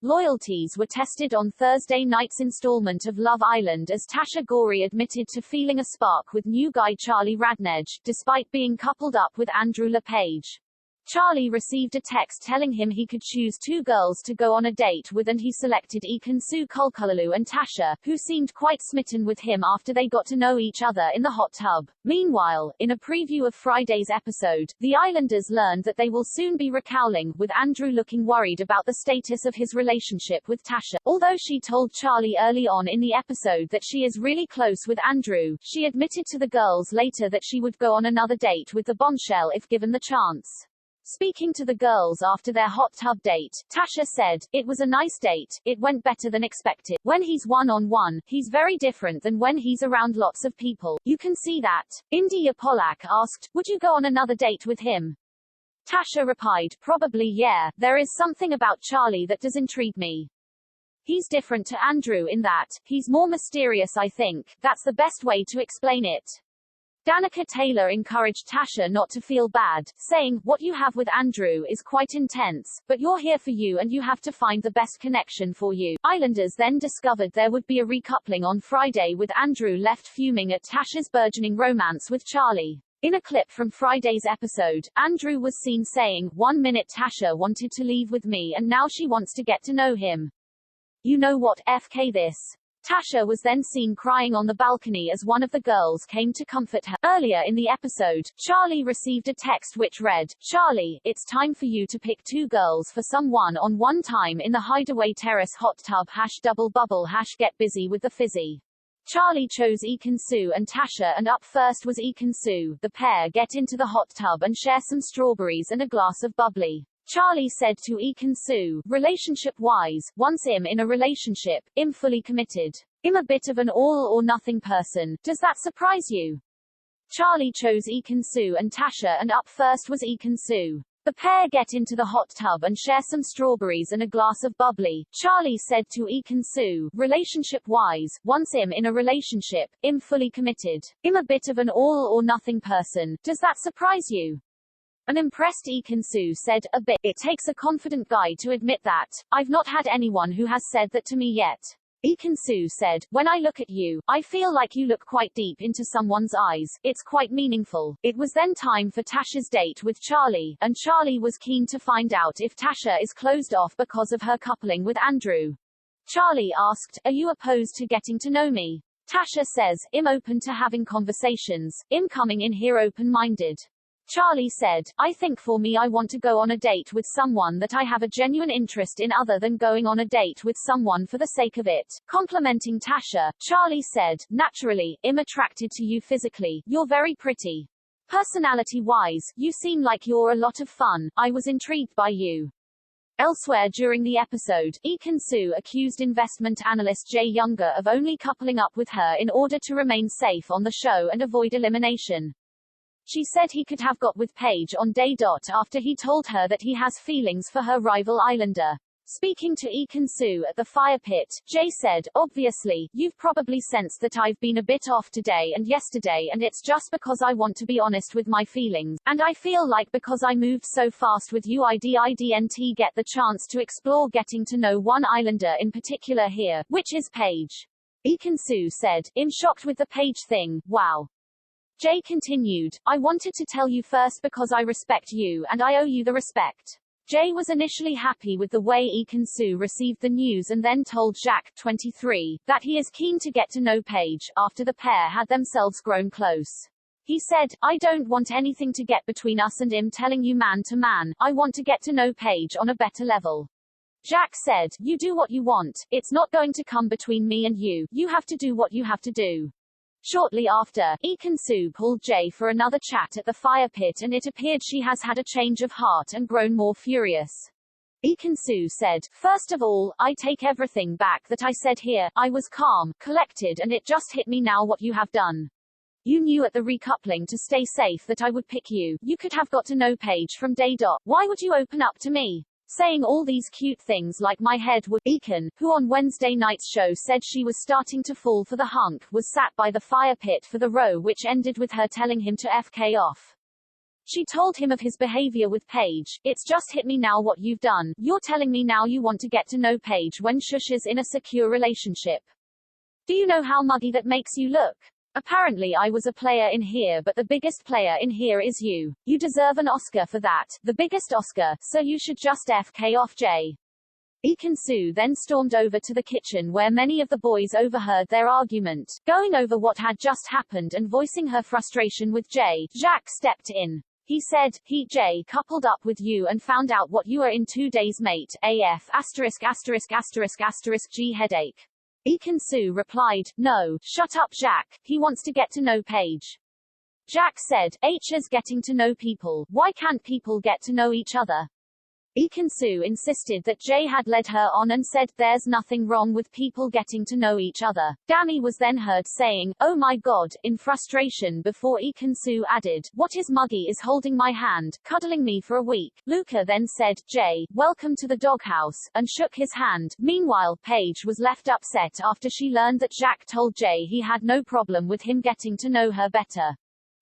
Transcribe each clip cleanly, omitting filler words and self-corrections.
Loyalties were tested on Thursday night's installment of Love Island as Tasha Ghouri admitted to feeling a spark with new guy Charlie Radnedge, despite being coupled up with Andrew LePage. Charlie received a text telling him he could choose two girls to go on a date with, and he selected Ekin-Su Cu and Tasha, who seemed quite smitten with him after they got to know each other in the hot tub. Meanwhile, in a preview of Friday's episode, the Islanders learned that they will soon be recouling, with Andrew looking worried about the status of his relationship with Tasha. Although she told Charlie early on in the episode that she is really close with Andrew, she admitted to the girls later that she would go on another date with the bombshell if given the chance. Speaking to the girls after their hot tub date, Tasha said, "It was a nice date, it went better than expected. When he's one-on-one, he's very different than when he's around lots of people. You can see that." India Pollack asked, "Would you go on another date with him?" Tasha replied, "Probably yeah, there is something about Charlie that does intrigue me. He's different to Andrew in that, he's more mysterious I think, that's the best way to explain it." Danica Taylor encouraged Tasha not to feel bad, saying, "What you have with Andrew is quite intense, but you're here for you and you have to find the best connection for you." Islanders then discovered there would be a recoupling on Friday, with Andrew left fuming at Tasha's burgeoning romance with Charlie. In a clip from Friday's episode, Andrew was seen saying, "1 minute Tasha wanted to leave with me and now she wants to get to know him. You know what, FK this." Tasha was then seen crying on the balcony as one of the girls came to comfort her. Earlier in the episode, Charlie received a text which read, "Charlie, it's time for you to pick two girls for some one-on-one time in the Hideaway Terrace hot tub #double bubble #get busy with the fizzy." Charlie chose Ekin-Su and Tasha, and up first was Ekin-Su. The pair get into the hot tub and share some strawberries and a glass of bubbly. Charlie said to Ekin-Su, "Relationship-wise, once I'm in a relationship, I'm fully committed. I'm a bit of an all-or-nothing person, does that surprise you?" Charlie chose Ekin-Su and Tasha, and up first was Ekin-Su. The pair get into the hot tub and share some strawberries and a glass of bubbly. Charlie said to Ekin-Su, "Relationship-wise, once I'm in a relationship, I'm fully committed. I'm a bit of an all-or-nothing person, does that surprise you?" An impressed Ekin-Su said, "A bit. It takes a confident guy to admit that. I've not had anyone who has said that to me yet." Ekin-Su said, "When I look at you, I feel like you look quite deep into someone's eyes. It's quite meaningful." It was then time for Tasha's date with Charlie, and Charlie was keen to find out if Tasha is closed off because of her coupling with Andrew. Charlie asked, "Are you opposed to getting to know me?" Tasha says, "I'm open to having conversations. I'm coming in here open-minded." Charlie said, "I think for me I want to go on a date with someone that I have a genuine interest in other than going on a date with someone for the sake of it." Complimenting Tasha, Charlie said, "Naturally, I'm attracted to you physically, you're very pretty. Personality-wise, you seem like you're a lot of fun, I was intrigued by you." Elsewhere during the episode, Ekin-Su accused investment analyst Jay Younger of only coupling up with her in order to remain safe on the show and avoid elimination. She said he could have got with Paige on day dot after he told her that he has feelings for her rival Islander. Speaking to Ekin-Su at the fire pit, Jay said, "Obviously, you've probably sensed that I've been a bit off today and yesterday, and it's just because I want to be honest with my feelings, and I feel like because I moved so fast with you I didn't get the chance to explore getting to know one Islander in particular here, which is Paige." Ekin-Su said, "I'm shocked with the Paige thing, wow." Jay continued, "I wanted to tell you first because I respect you and I owe you the respect." Jay was initially happy with the way Ekin-Su received the news and then told Jacques, 23, that he is keen to get to know Paige, after the pair had themselves grown close. He said, "I don't want anything to get between us and I'm telling you man to man, I want to get to know Paige on a better level." Jacques said, "You do what you want, it's not going to come between me and you, you have to do what you have to do." Shortly after, Ekin-Su pulled Jay for another chat at the fire pit and it appeared she has had a change of heart and grown more furious. Ekin-Su said, "First of all, I take everything back that I said here, I was calm, collected and it just hit me now what you have done. You knew at the recoupling to stay safe that I would pick you, you could have got to know Paige from day dot, why would you open up to me? Saying all these cute things like my head would." Ekin, who on Wednesday night's show said she was starting to fall for the hunk, was sat by the fire pit for the row which ended with her telling him to FK off. She told him of his behavior with Paige. It's just hit me now what you've done. You're telling me now you want to get to know Paige when Shush is in a secure relationship. Do you know how muggy that makes you look? Apparently I was a player in here, but the biggest player in here is you. You deserve an Oscar for that. The biggest Oscar, so you should just FK off Jay. Ekin-Su then stormed over to the kitchen where many of the boys overheard their argument. Going over what had just happened and voicing her frustration with Jay, Jack stepped in. He said, Jay coupled up with you and found out what you are in 2 days mate, AF ****** G headache. Ekin-Su replied, no, shut up Jack, he wants to get to know Paige. Jack said, H is getting to know people, why can't people get to know each other? Ekin-Su insisted that Jay had led her on and said, there's nothing wrong with people getting to know each other. Danny was then heard saying, oh my god, in frustration before Ekin-Su added, what is muggy is holding my hand, cuddling me for a week. Luca then said, Jay, welcome to the doghouse, and shook his hand. Meanwhile, Paige was left upset after she learned that Jack told Jay he had no problem with him getting to know her better.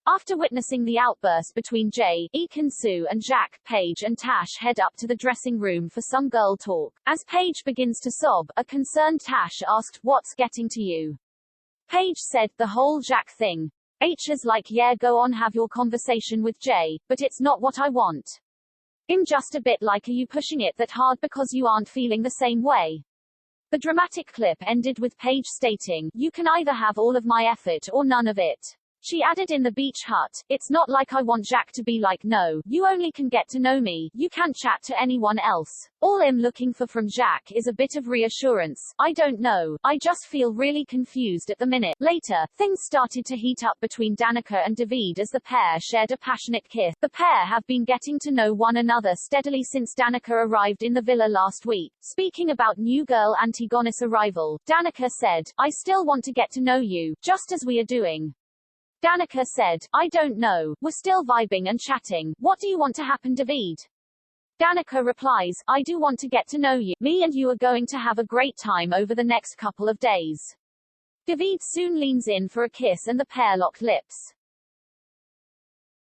After witnessing the outburst between Jay, Ekin-Su and Jack, Paige and Tash head up to the dressing room for some girl talk. As Paige begins to sob, a concerned Tash asked, what's getting to you? Paige said, the whole Jack thing. H is like, yeah, go on, have your conversation with Jay, but it's not what I want. I'm just a bit like, are you pushing it that hard because you aren't feeling the same way? The dramatic clip ended with Paige stating, you can either have all of my effort or none of it. She added in the beach hut, it's not like I want Jack to be like, no, you only can get to know me, you can't chat to anyone else. All I'm looking for from Jack is a bit of reassurance. I don't know, I just feel really confused at the minute. Later, things started to heat up between Danica and David as the pair shared a passionate kiss. The pair have been getting to know one another steadily since Danica arrived in the villa last week. Speaking about new girl Antigonus' arrival, Danica said, I still want to get to know you, just as we are doing. Danica said, I don't know, we're still vibing and chatting, what do you want to happen David? Danica replies, I do want to get to know you, me and you are going to have a great time over the next couple of days. David soon leans in for a kiss and the pair lock lips.